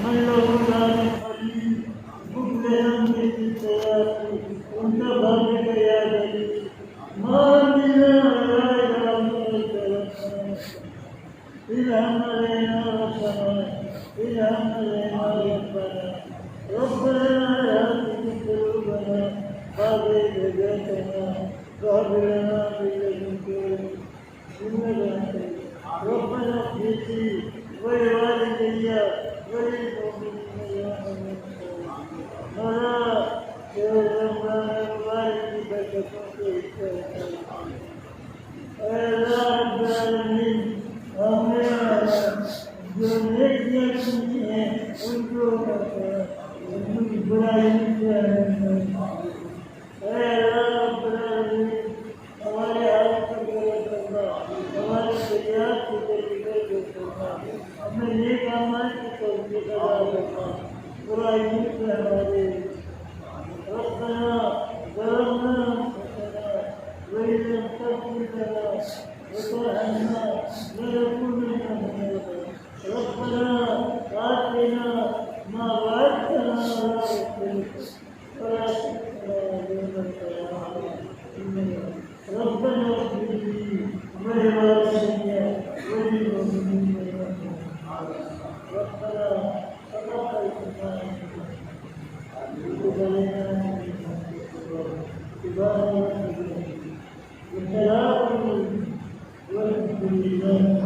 من له دار قليل مبلغا بالسيئات كنت بابك يا دليل ما بنا لا إله إلا أنت إلهم علينا ربنا إلهم علينا ربنا ربنا لا تزغ قلوبنا بعد إذ هديتنا وهب لنا من لدنك إنك أنت ربنا اغفر لي ولوالدي وللمؤمنين يوم يقوم ولا يرحمنا الوالد بل يا رب العالمين آمين ذريتنا ومن إبراهيم يا رب العالمين हमारे हाथ को करना हमारे परिवार को करना हमें नेक अमल की तौफीक अता करना बुराई से हमारे रब्बना ज़लमना अनफुसना व इन लम तग़फिर लना व तरहमना लनकुनन्ना मिनल ख़ासिरीन रब्बना आतिना मा वअदतना अला रसूलिक व ला तुख़ज़िना यौम القيامة ربنا اغفر لي ولوالدي وللمؤمنين ربنا تقبل منا والسلام والحمد لله